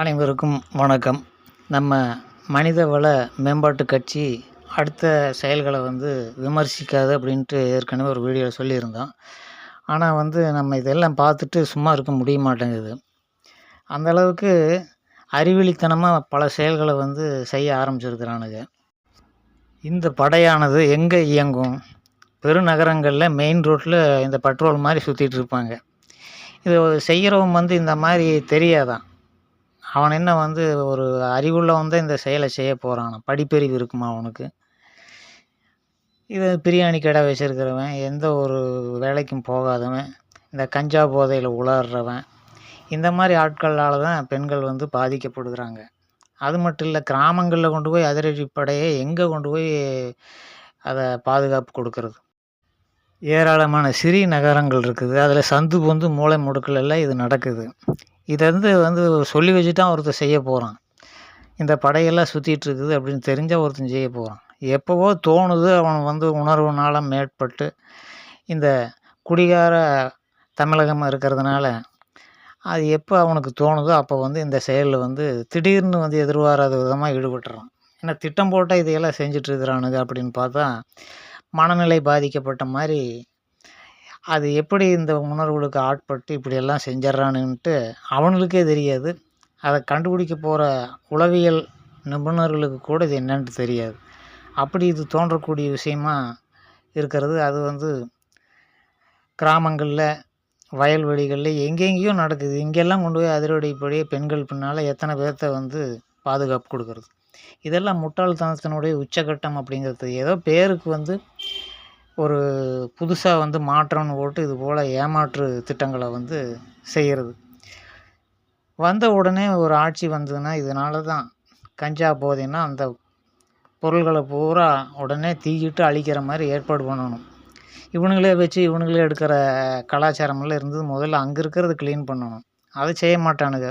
அனைவருக்கும் வணக்கம். நம்ம மனிதவள மேம்பாட்டு கட்சி அடுத்த செயல்களை விமர்சிக்காது அப்படின்ட்டு ஏற்கனவே ஒரு வீடியோவில் சொல்லியிருந்தோம். ஆனால் நம்ம இதெல்லாம் பார்த்துட்டு சும்மா இருக்க முடிய மாட்டேங்குது. அந்த அளவுக்கு அறிவிலித்தனமாக பல செயல்களை செய்ய ஆரம்பிச்சிருக்கிறானுங்க. இந்த படையானது எங்கே இயங்கும்? பெருநகரங்களில் மெயின் ரோட்டில் இந்த பெட்ரோல் மாதிரி சுற்றிட்டு இருப்பாங்க. இது செய்கிறவன் இந்த மாதிரி தெரியாதான். அவன் என்ன ஒரு அறிவுள்ளவன் தான் இந்த செயலை செய்ய போகிறான். படிப்பறிவு இருக்குமா அவனுக்கு? இது பிரியாணி கடை வச்சுருக்கிறவன், எந்த ஒரு வேலைக்கும் போகாதவன், இந்த கஞ்சா போதையில் உளர்றவன், இந்த மாதிரி ஆட்களால் தான் பெண்கள் பாதிக்கப்படுகிறாங்க. அது மட்டும் இல்லை, கிராமங்களில் கொண்டு போய் அதிரடிப்படையை எங்கே கொண்டு போய் அதை பாதுகாப்பு கொடுக்கறது? ஏராளமான சிறிய நகரங்கள் இருக்குது. அதில் சந்து பொந்து மூளை முடுக்கல் எல்லாம் இது நடக்குது. இதை சொல்லி வச்சுட்டான் ஒருத்தர் செய்ய போகிறான். இந்த படையெல்லாம் சுற்றிட்டு இருக்குது அப்படின்னு தெரிஞ்சால் ஒருத்தன் செய்ய போகிறான். எப்போவோ தோணுது, அவன் உணர்வுனால மேற்பட்டு இந்த குடிகார தமிழகம் இருக்கிறதுனால அது எப்போ அவனுக்கு தோணுதோ அப்போ இந்த செயலில் திடீர்னு எதிர்பாராத விதமாக ஈடுபட்டுறான். ஏன்னா திட்டம் போட்டால் இதையெல்லாம் செஞ்சிட்ருக்கிறானுங்க அப்படின்னு பார்த்தா மனநிலை பாதிக்கப்பட்ட மாதிரி அது எப்படி இந்த உணர்வுகளுக்கு ஆட்பட்டு இப்படியெல்லாம் செஞ்சிட்றானுன்ட்டு அவனுங்களுக்கே தெரியாது. அதை கண்டுபிடிக்க போகிற உளவியல் நிபுணர்களுக்கு கூட இது என்னன்ட்டு தெரியாது. அப்படி இது தோன்றக்கூடிய விஷயமா இருக்கிறது. அது கிராமங்களில், வயல்வெளிகளில் எங்கெங்கேயோ நடக்குது. இங்கெல்லாம் கொண்டு போய் அதிரடிப்படியே பெண்கள் பின்னால் எத்தனை பேர்த்த பாதுகாப்பு கொடுக்கறது? இதெல்லாம் முட்டாள்தனத்தினுடைய உச்சகட்டம் அப்படிங்கிறது. ஏதோ பேருக்கு ஒரு புதுசாக மாற்றம்னு போட்டு இது போல் ஏமாற்று திட்டங்களை செய்கிறது. வந்த உடனே ஒரு ஆட்சி வந்ததுன்னா இதனால தான் கஞ்சா போதைன்னா அந்த பொருள்களை பூரா உடனே தீயிட்டு அழிக்கிற மாதிரி ஏற்பாடு பண்ணணும். இவனுங்களே வச்சு இவனுங்களே எடுக்கிற கலாச்சாரமெல்லாம் இருந்தது. முதல்ல அங்கே இருக்கிறது க்ளீன் பண்ணணும். அதை செய்ய மாட்டானுங்க,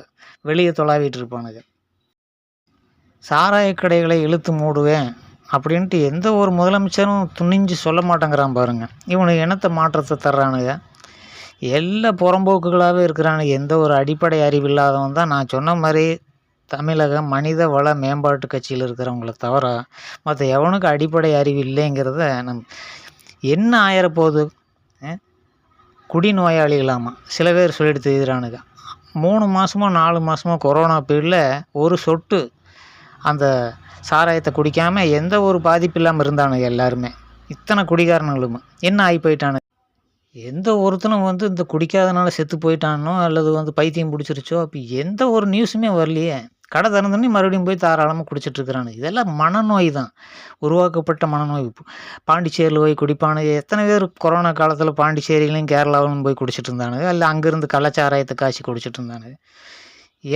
வெளியே தொலாவிட்டு இருப்பானுங்க. சாராய கடைகளை இழுத்து மூடுவேன் அப்படின்ட்டு எந்த ஒரு முதலமைச்சரும் துணிஞ்சு சொல்ல மாட்டேங்கிறான் பாருங்க. இவனுக்கு என்னத்தை மாற்றத்தை தர்றானுங்க? எல்லா புறம்போக்குகளாகவே இருக்கிறானுங்க. எந்த ஒரு அடிப்படை அறிவு இல்லாதவன் தான். நான் சொன்ன மாதிரி தமிழக மனித வள மேம்பாட்டு கட்சியில் இருக்கிறவங்கள தவிர மற்ற எவனுக்கு அடிப்படை அறிவு இல்லைங்கிறத என்ன ஆயிரப்போகுது? குடிநோயாளிகளாமா சில பேர் சொல்லிட்டு தெரியுறானுங்க. 3 மாதமோ 4 மாதமோ கொரோனா பீரியடில் ஒரு சொட்டு அந்த சாராயத்தை குடிக்காமல் எந்த ஒரு பாதிப்பு இல்லாமல் இருந்தானுங்க எல்லாருமே. இத்தனை குடிகாரனுங்களும் என்ன ஆகி போயிட்டானு? எந்த ஒருத்தனும் இந்த குடிக்காதனால செத்து போயிட்டானோ அல்லது பைத்தியம் பிடிச்சிருச்சோ அப்போ எந்த ஒரு நியூஸுமே வரலையே. கடை திறந்தோடனே மறுபடியும் போய் தாராளமாக குடிச்சிட்ருக்கிறானு. இதெல்லாம் மனநோய் தான், உருவாக்கப்பட்ட மனநோய். பாண்டிச்சேரியில் போய் குடிப்பானுங்க. எத்தனை பேர் கொரோனா காலத்தில் பாண்டிச்சேரியிலையும் கேரளாவிலும் போய் குடிச்சிட்டு இருந்தானுங்க. இல்லை அங்கேருந்து கள்ளச்சாராயத்தை காய்ச்சி குடிச்சிட்டு இருந்தானுங்க.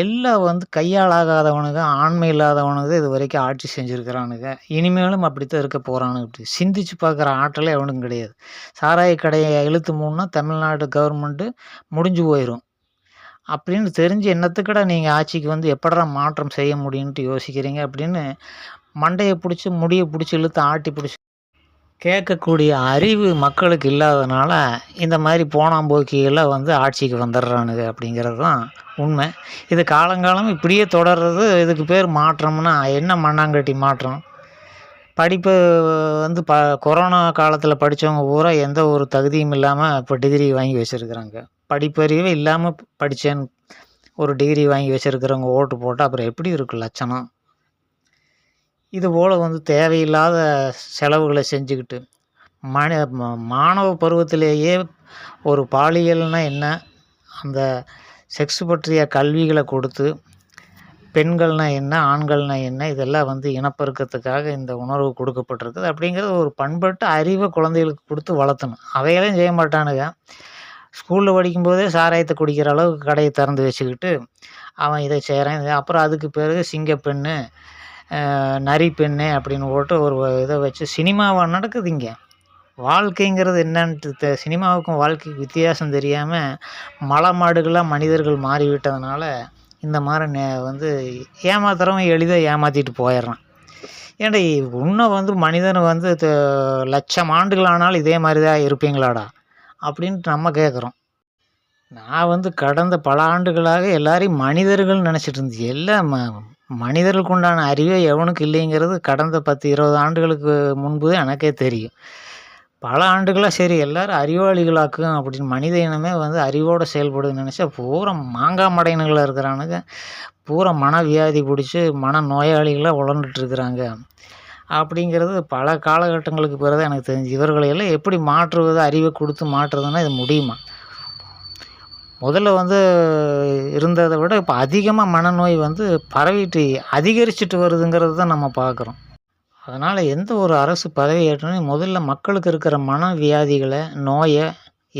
எல்லாம் கையாளாகாதவனுங்க, ஆண்மை இல்லாதவனுங்க இது வரைக்கும் ஆட்சி செஞ்சுருக்கிறானுங்க. இனிமேலும் அப்படித்தான் இருக்க போகிறானுங்க. இப்படி சிந்திச்சு பார்க்குற ஆற்றலே அவனுக்கும் கிடையாது. சாராய கடையை இழுத்து மூணுனா தமிழ்நாடு கவர்மெண்ட்டு முடிஞ்சு போயிடும் அப்படின்னு தெரிஞ்சு என்னத்துக்கடா நீங்கள் ஆட்சிக்கு எப்படா மாற்றம் செய்ய முடியும்ன்ட்டு யோசிக்கிறீங்க அப்படின்னு மண்டையை பிடிச்சி முடியை பிடிச்சி இழுத்து ஆட்டி பிடிச்சி கேட்கக்கூடிய அறிவு மக்களுக்கு இல்லாதனால இந்த மாதிரி போனாம்போக்கியெல்லாம் ஆட்சிக்கு வந்துடுறானுங்க அப்படிங்கிறது தான் உண்மை. இது காலங்காலம் இப்படியே தொடர்றது. இதுக்கு பேர் மாற்றம்னா என்ன மண்ணாங்கட்டி மாற்றம்? படிப்பு கொரோனா காலத்தில் படித்தவங்க பூரா எந்த ஒரு தகுதியும் இல்லாமல் இப்போ டிகிரி வாங்கி வச்சுருக்குறாங்க. படிப்பறிவே இல்லாமல் படித்தேன்னு ஒரு டிகிரி வாங்கி வச்சுருக்கிறவங்க ஓட்டு போட்டால் அப்புறம் எப்படி இருக்கும் லட்சணம்? இதுபோல் தேவையில்லாத செலவுகளை செஞ்சுக்கிட்டு மாணவ பருவத்திலேயே ஒரு பாலியல்னால் என்ன, அந்த செக்ஸ் பற்றிய கல்விகளை கொடுத்து பெண்கள்னால் என்ன, ஆண்கள்னால் என்ன, இதெல்லாம் இனப்பெருக்கத்துக்காக இந்த உணர்வு கொடுக்கப்பட்டிருக்குது. அப்படிங்கிறது ஒரு பண்பட்ட அறிவை குழந்தைகளுக்கு கொடுத்து வளர்த்தணும். அவையெல்லாம் செய்ய மாட்டானுங்க. ஸ்கூலில் படிக்கும்போதே சாராயத்தை குடிக்கிற அளவுக்கு கடையை திறந்து வச்சுக்கிட்டு அவன் இதை செய்கிறான். அப்புறம் அதுக்கு பிறகு சிங்கப்பெண்ணு, நரி பெண்ணு அப்படின்னு போட்டு ஒரு இதை வச்சு சினிமாவாக நடக்குது இங்கே. வாழ்க்கைங்கிறது என்னன்ட்டு சினிமாவுக்கும் வாழ்க்கைக்கு வித்தியாசம் தெரியாமல் மலை மாடுகளாக மனிதர்கள் மாறிவிட்டதுனால இந்த மாதிரி ஏமாத்துறவன் எளிதாக ஏமாற்றிட்டு போயிடுறான். ஏன்டா இன்னும் மனிதனை லட்சம் ஆண்டுகள் ஆனாலும் இதே மாதிரி தான் இருப்பீங்களாடா அப்படின்ட்டு நம்ம கேட்குறோம். நான் வந்து கடந்த பல ஆண்டுகளாக எல்லாரையும் மனிதர்கள்னு நினச்சிட்டு இருந்துச்சு. எல்லாம் மனிதர்களுக்கு உண்டான அறிவே எவனுக்கும் இல்லைங்கிறது கடந்த 10, 20 ஆண்டுகளுக்கு முன்பு எனக்கே தெரியும். பல ஆண்டுகளா சரி எல்லாரும் அறிவாளிகளாக்கும் அப்படின்னு மனித இனமே வந்து அறிவோட செயல்படுதுன்னு நெனச்சா, பூரா மாங்கா மடையனுங்களா இருக்கிறானுங்க. பூரா மனவியாதி புடிச்சு, மனநோயாளிகளா உழண்டுட்டு இருக்கிறாங்க. அப்படிங்கிறது பல காலகட்டங்களுக்கு பிறகு தான் எனக்கு தெரிஞ்சுது. இவர்களை எல்லாம் எப்படி மாற்றுவது? அறிவை குடுத்து மாற்றுறதுன்னா இது முடியுமா? முதல்ல வந்து இருந்தத விட இப்ப அதிகமா மனநோய் வந்து பரவிட்டு அதிகரிச்சுட்டு வருதுங்கிறது தான் நம்ம பார்க்குறோம். அதனால எந்த ஒரு அரசு பதவி ஏற்றோனே முதல்ல மக்களுக்கு இருக்கிற மனவியாதிகள, நோய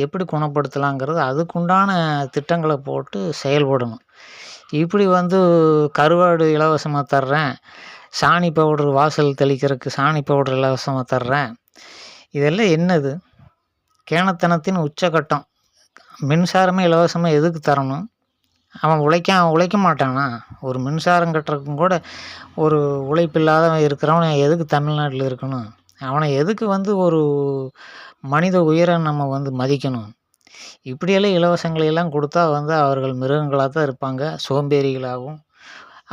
எப்படி குணப்படுத்தலாங்கிறது அதுக்குண்டான திட்டங்கள போட்டு செயல்படணும். இப்படி வந்து கருவாடு இலவசமா தர்றேன், சாணி பவுடர் வாசல் தெளிக்கிறதுக்கு சாணி பவுடர் இலவசமா தர்றேன். இதெல்லாம் என்னது? கேணத்தனத்தின் உச்சகட்டம். மின்சாரமே இலவசமா எதுக்கு தரணும்? அவன் உழைக்க மாட்டானா? ஒரு மின்சாரம் கட்டுறதுக்கும் கூட ஒரு உழைப்பில்லாதவன் இருக்கிறவன் எதுக்கு தமிழ்நாட்டில இருக்கணும்? அவன எதுக்கு வந்து ஒரு மனித உயிர நம்ம வந்து மதிக்கணும்? இப்படியெல்லாம் இலவசங்களை எல்லாம் குடுத்தா வந்து அவர்கள் மிருகங்களா தான் இருப்பாங்க. சோம்பேறிகளாகவும்,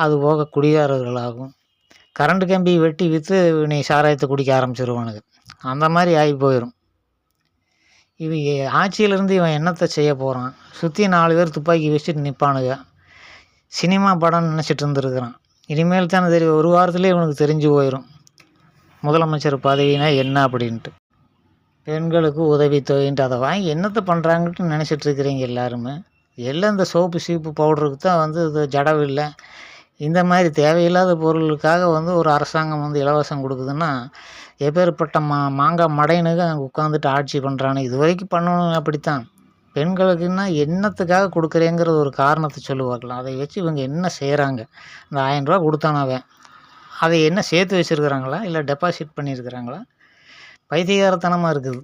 அதுபோக குடிகாரர்களாகவும், கரண்ட் கம்பி வெட்டி வித்து நீ சாராயத்த குடிக்க ஆரம்பிச்சுருவானுங்க. அந்த மாரி ஆயி போயிரும். இவன் ஆட்சியில இருந்து இவன் என்னத்த செய்ய போறான்? சுத்தி 4 பேர் துப்பாக்கி வச்சுட்டு நிப்பானுங்க. சினிமா படம்னு நெனச்சிட்டு இருந்திருக்கிறான். இனிமேல் தானே தெரியும். ஒரு வாரத்திலே இவனுக்கு தெரிஞ்சு போயிரும். முதலமைச்சர் பதவினா என்ன அப்படின்ட்டு. பெண்களுக்கு உதவித்தொகைன்ட்டு அத வாங்கி என்னத்த பண்றாங்கன்ட்டு நெனச்சிட்டு இருக்கிறீங்க எல்லாருமே. எல்லாம் இந்த சோப்பு, சீப்பு பவுடருக்கு தான் வந்து இது ஜடவில்ல. இந்த மாரி தேவையில்லாத பொருளுக்காக வந்து ஒரு அரசாங்கம் வந்து இலவசம் குடுக்குதுன்னா, எப்பேர்ப்பட்ட மாங்கா மடையனுங்க அங்க உட்காந்துட்டு ஆட்சி பண்றானுங்க. இதுவரைக்கும் பண்ணவனுங்க அப்படித்தான். பெண்களுக்குன்னா என்னத்துக்காக குடுக்குறேங்கிற ஒரு காரணத்த சொல்லு பார்க்கலாம். அதை வச்சு இவங்க என்ன செய்றாங்க? இந்த ரூ. 1000 குடுத்தானா அவன், அதை என்ன சேர்த்து வச்சிருக்கிறாங்களா? இல்ல டெபாசிட் பண்ணியிருக்கிறாங்களா? பைத்தியக்காரத்தனமா இருக்குது.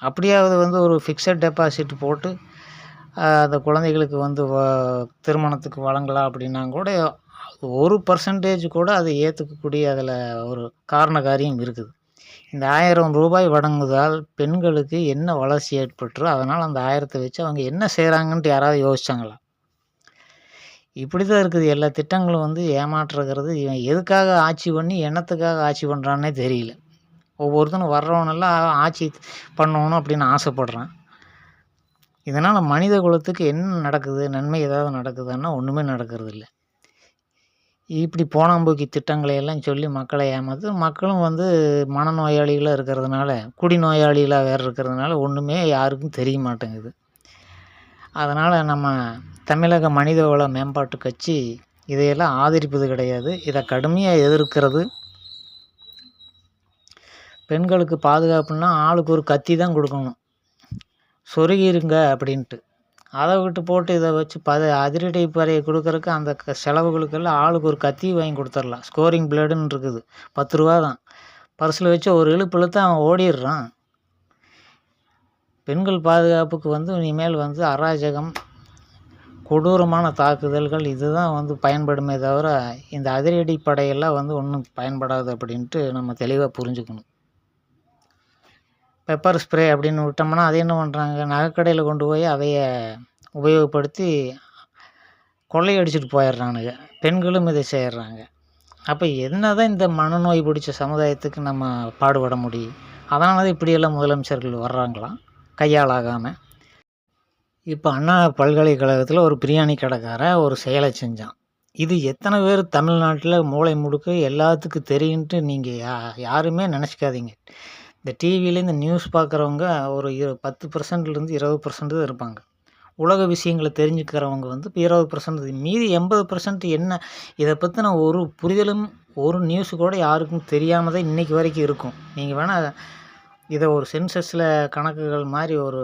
அப்படியாவது வந்து ஒரு ஃபிக்ஸட் டெபாசிட் போட்டு, அந்த குழந்தைகளுக்கு வந்து திருமணத்துக்கு வழங்கலாம் அப்படின்னா கூட, 1% கூட அதை ஏத்துக்கக்கூடிய அதில ஒரு காரண காரியம் இருக்குது. இந்த ரூ. 1000 வழங்குவதால் பெண்களுக்கு என்ன வளர்ச்சி ஏற்பட்டுரும்? அதனால அந்த 1000த்த வச்சு அவங்க என்ன செய்றாங்கன்ட்டு யாராவது யோசிச்சாங்களா? இப்படி தான் இருக்குது எல்லா திட்டங்களும் வந்து ஏமாற்றுகிறது. இவன் எதுக்காக ஆட்சி பண்ணி, என்னத்துக்காக ஆட்சி பண்றான்னே தெரியல. ஒவ்வொருத்தனும் வர்றவனெல்லாம் ஆட்சி பண்ணணும் அப்படின்னு ஆசைப்படுறான். இதனால மனித குலத்துக்கு என்ன நடக்குது? நன்மை ஏதாவது நடக்குதான்னா ஒண்ணுமே நடக்கிறதில்ல. இப்படி போனாம்போக்கி திட்டங்களை எல்லாம் சொல்லி மக்களை ஏமாத்து, மக்களும் வந்து மனநோயாளிகளா இருக்கிறதுனால, குடிநோயாளிகளா வேற இருக்கிறதுனால ஒண்ணுமே யாருக்கும் தெரிய மாட்டேங்குது. அதனால நம்ம தமிழக மனிதவள மேம்பாட்டு கட்சி இதையெல்லாம் ஆதரிப்பது கிடையாது. இத கடுமையா எதிர்க்கிறது. பெண்களுக்கு பாதுகாப்புன்னா ஆளுக்கு ஒரு கத்தி தான் குடுக்கணும். சொருகிருங்க அப்படின்ட்டு. அத விட்டு போட்டு இத வச்சு அதிரடி படைய குடுக்கறக்கு அந்த செலவுகளுக்கெல்லாம் ஆளுக்கு ஒரு கத்தி வாங்கி குடுத்துரலாம். ஸ்கோரிங் பிளேடுன்னு இருக்குது. ரூ. 10 தான். பர்ஸ்ல வச்சு ஒரு இழுப்பு இழுத்தா அவன் ஓடிர்றான். பெண்கள் பாதுகாப்புக்கு வந்து இனிமேல் வந்து அராஜகம், கொடூரமான தாக்குதல்கள் இதுதான் வந்து பயன்படுமே தவிர, இந்த அதிரடி படையெல்லாம் வந்து ஒண்ணும் பயன்படாது அப்படின்ட்டு நம்ம தெளிவா புரிஞ்சுக்கணும். பெப்பர் ஸ்ப்ரே அப்படின்னு விட்டோம்னா, அது என்ன பண்றாங்க? நகைக்கடையில கொண்டு போய் அதைய உபயோகப்படுத்தி கொள்ளையடிச்சுட்டு போயிர்றானுங்க. பெண்களும் இதை செய்றாங்க. அப்ப என்னதான் இந்த மனநோய் பிடிச்ச சமுதாயத்துக்கு நம்ம பாடுபட முடியும்? அதனால தான் இப்படியெல்லாம் முதலமைச்சர்கள் வர்றாங்களா? கையாளாகாம. இப்ப அண்ணா பல்கலைக்கழகத்தில ஒரு பிரியாணி கடைக்காரன் ஒரு செயலை செஞ்சான். இது எத்தனை பேர் தமிழ்நாட்டில மூலை முடுக்கு எல்லாத்துக்கும் தெரியுன்ட்டு நீங்க யாருமே நினச்சிக்காதீங்க. இந்த டிவியில இந்த நியூஸ் பார்க்குறவங்க ஒரு 10%லேருந்து 20% தான் இருப்பாங்க. உலக விஷயங்கள தெரிஞ்சுக்கிறவங்க வந்து 20% மீதி 80% என்ன இத பத்தின ஒரு புரிதலும், ஒரு நியூஸ் கூட யாருக்கும் தெரியாம தான் இன்னைக்கு வரைக்கும் இருக்கும். நீங்க வேணா இத ஒரு சென்சஸ்ல கணக்குகள் மாரி ஒரு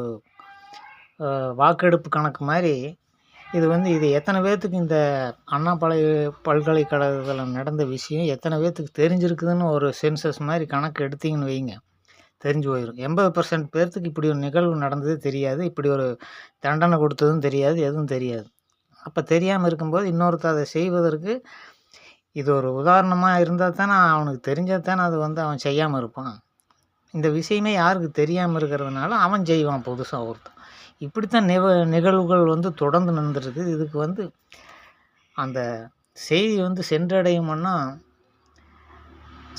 வாக்கெடுப்பு கணக்கு மாரி இது எத்தனை பேத்துக்கு இந்த அண்ணா பல்கலைக்கழகத்தில நடந்த விஷயம் எத்தனை பேத்துக்கு தெரிஞ்சிருக்குதுன்னு ஒரு சென்சஸ் மாரி கணக்கு எடுத்தீங்கன்னு வைங்க. தெரிஞ்சு போயிரும். 80% பேர்த்துக்கு இப்படி ஒரு நிகழ்வு நடந்ததே தெரியாது. இப்படி ஒரு தண்டனை கொடுத்ததும் தெரியாது. எதுவும் தெரியாது. அப்ப தெரியாம இருக்கும்போது இன்னொருத்தர் அத செய்வதற்கு இது ஒரு உதாரணமா இருந்தா தானே அவனுக்கு தெரிஞ்சா தானே அது வந்து அவன் செய்யாம இருப்பான். இந்த விஷயமே யாருக்கு தெரியாம இருக்கிறதுனால அவன் செய்வான் புதுசா ஒருத்தன். இப்படித்தான் நிகழ்வுகள் வந்து தொடர்ந்து நடந்துருக்கு. இதுக்கு வந்து அந்த செய்தி வந்து சென்றடையுமன்னா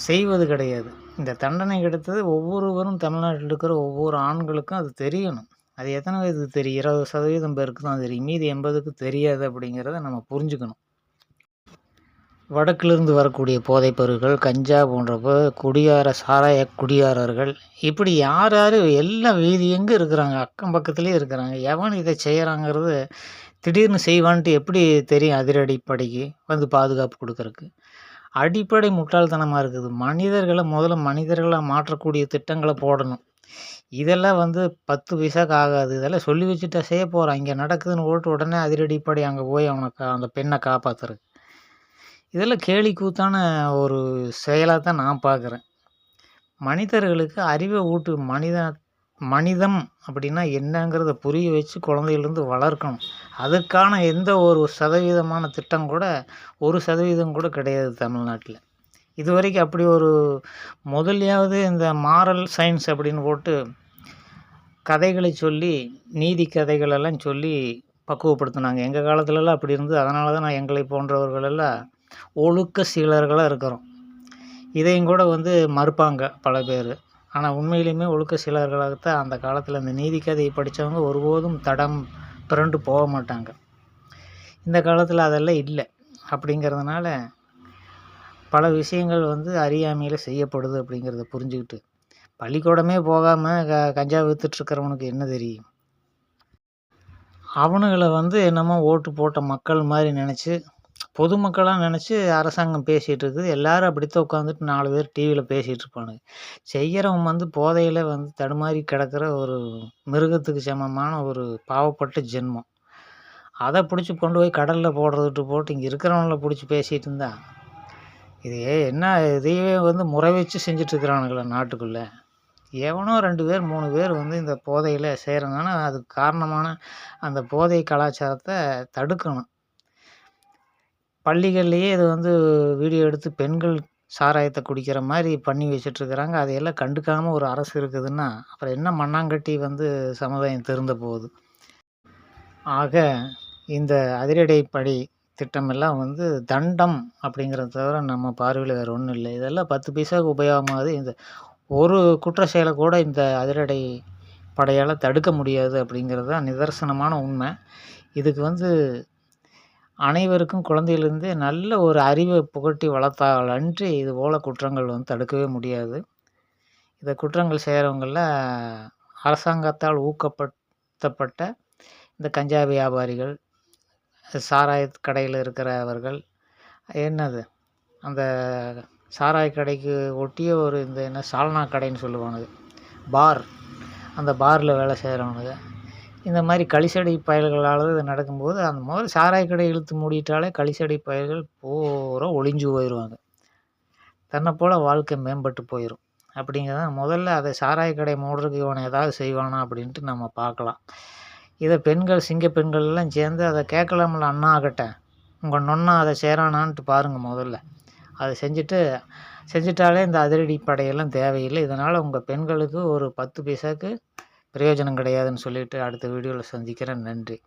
செய்வது கிடையாது. இந்த தண்டனை கிடைத்தது ஒவ்வொருவரும் தமிழ்நாட்டில் இருக்கிற ஒவ்வொரு ஆண்களுக்கும் அது தெரியணும். அது எத்தனை பேருக்கு தெரியும்? 20% பேருக்கு தான் தெரியும். மீதி 80க்கு தெரியாது அப்படிங்கிறத நம்ம புரிஞ்சுக்கணும். வடக்கிலிருந்து வரக்கூடிய போதைப் பொருட்கள், கஞ்சா போன்ற சாராய குடியாரர்கள், இப்படி யார் யார் எல்லாம் வீதி எங்கே இருக்கிறாங்க, அக்கம் பக்கத்துலேயே இருக்கிறாங்க. எவன் இதை செய்கிறாங்கிறது திடீர்னு செய்வான்ட்டு எப்படி தெரியும்? அதிரடிப்படைக்கு வந்து பாதுகாப்பு கொடுக்கறக்கு. அடிப்படை முட்டாள்தனமாக இருக்குது. மனிதர்களை முதல்ல மனிதர்களாக மாற்றக்கூடிய திட்டங்களை போடணும். இதெல்லாம் வந்து 10 பைசாக்கு ஆகாது. இதெல்லாம் சொல்லி வச்சுட்டா செய்ய போகிறான். இங்கே நடக்குதுன்னு போட்டு உடனே அதிரடிப்படை அங்கே போய் அவனை அந்த பெண்ணை காப்பாற்றுறக்கு. இதெல்லாம் கேலி கூத்தான ஒரு செயலாக தான் நான் பார்க்குறேன். மனிதர்களுக்கு அறிவை மனிதம் அப்படின்னா என்னங்கிறத புரிய வச்சு குழந்தையிலேருந்து வளர்க்கணும். அதுக்கான எந்த ஒரு சதவீதமான திட்டம் கூட 1% கூட கிடையாது தமிழ்நாட்டில். இதுவரைக்கும் அப்படி ஒரு முதல்லையாவது இந்த மாரல் சயின்ஸ் அப்படின்னு போட்டு கதைகளை சொல்லி நீதி கதைகளெல்லாம் சொல்லி பக்குவப்படுத்தினாங்க. எங்கள் காலத்துலலாம் அப்படி இருந்தது. அதனால தான் எங்களை போன்றவர்களெல்லாம் ஒழுக்க சீலர்களாக இருக்கிறோம். இதையும் கூட வந்து மறுப்பாங்க பல பேர். ஆனால் உண்மையிலுமே ஒழுக்க சீலர்களாகத்தான் அந்த காலத்தில் அந்த நீதி கதையை படித்தவங்க ஒருபோதும் தடம் பிறண்டு போக மாட்டாங்க. இந்த காலத்தில் அதெல்லாம் இல்லை. அப்படிங்கிறதுனால பல விஷயங்கள் வந்து அறியாமையில் செய்யப்படுது அப்படிங்கிறத புரிஞ்சுக்கிட்டு பள்ளிக்கூடமே போகாமல் கஞ்சா விற்றுட்ருக்கிறவனுக்கு என்ன தெரியும்? அவனுங்களை வந்து என்னமோ ஓட்டு போட்ட மக்கள் மாதிரி நினச்சி பொதுமக்களாக நினச்சி அரசாங்கம் பேசிகிட்டு இருக்குது. எல்லோரும் அப்படித்தான் உட்காந்துட்டு 4 பேர் டிவியில் பேசிகிட்டு இருப்பானுங்க. செய்கிறவன் வந்து போதையில் வந்து தடுமாறி கிடக்கிற ஒரு மிருகத்துக்கு சமமான ஒரு பாவப்பட்ட ஜென்மம். அதை பிடிச்சி கொண்டு போய் கடலில் போட்டு இங்கே இருக்கிறவங்கள பிடிச்சி பேசிகிட்டு இருந்தா இது என்ன இதையே வந்து முறை வச்சு செஞ்சிட்ருக்கிறானுங்களே நாட்டுக்குள்ளே. எவனோ 2 பேர் 3 பேர் வந்து இந்த போதையில் செய்கிறனால அதுக்கு காரணமான அந்த போதை கலாச்சாரத்தை தடுக்கணும். பள்ளிகள்லேயே இது வந்து வீடியோ எடுத்து பெண்கள் சாராயத்தை குடிக்கிற மாதிரி பண்ணி வச்சிட்ருக்கிறாங்க. அதையெல்லாம் கண்டுக்காமல் ஒரு அரசு இருக்குதுன்னா அப்புறம் என்ன மண்ணாங்கட்டி வந்து சமுதாயம் திருந்த போகுது. ஆக இந்த அதிரடிப்படை திட்டமெல்லாம் வந்து தண்டம் அப்படிங்கிறத தவிர நம்ம பார்வையில் வேறு ஒன்றும் இல்லை. இதெல்லாம் 10 பைசாவுக்கு உபயோகமாகுது. இந்த ஒரு குற்ற செயலை கூட இந்த அதிரடி படையால் தடுக்க முடியாது அப்படிங்கிறது தான் நிதர்சனமான உண்மை. இதுக்கு வந்து அனைவருக்கும் குழந்தையிலேருந்தே நல்ல ஒரு அறிவை புகட்டி வளர்த்தால் அன்றி இது போல் குற்றங்கள் வந்து தடுக்கவே முடியாது. இந்த குற்றங்கள் செய்கிறவங்களில் அரசாங்கத்தால் ஊக்கப்படுத்தப்பட்ட இந்த கஞ்சா வியாபாரிகள், சாராய கடையில் இருக்கிறவர்கள், என்னது அந்த சாராய கடைக்கு ஒட்டிய ஒரு இந்த என்ன சால்னா கடைன்னு சொல்லுவானுங்க, பார், அந்த பாரில் வேலை செய்கிறவனுங்க, இந்த மாதிரி களிசடை பயல்களால் இது நடக்கும்போது அந்த முதல்ல சாராய கடை இழுத்து மூடிட்டாலே களிசடை பயல்கள் பூரா ஒளிஞ்சு போயிடுவாங்க. தன்னை போல் வாழ்க்கை மேம்பட்டு போயிடும். அப்படிங்கிறத முதல்ல அதை சாராய கடை மூடுறதுக்கு இவனை ஏதாவது செய்வானா அப்படின்ட்டு நம்ம பார்க்கலாம். இதை பெண்கள் சிங்க பெண்கள்லாம் சேர்ந்து அதை கேட்கலாம்ல, அண்ணா கிட்ட உங்கள் நொண்ணா அதை செய்கிறானான்ட்டு பாருங்கள் முதல்ல. அதை செஞ்சுட்டாலே இந்த அதிரடி படையெல்லாம் தேவையில்லை. இதனால் உங்கள் பெண்களுக்கு ஒரு 10 பைசாவுக்கு பிரயோஜனம் கிடையாதுன்னு சொல்லிவிட்டு அடுத்த வீடியோவில் சந்திக்கிறேன். நன்றி.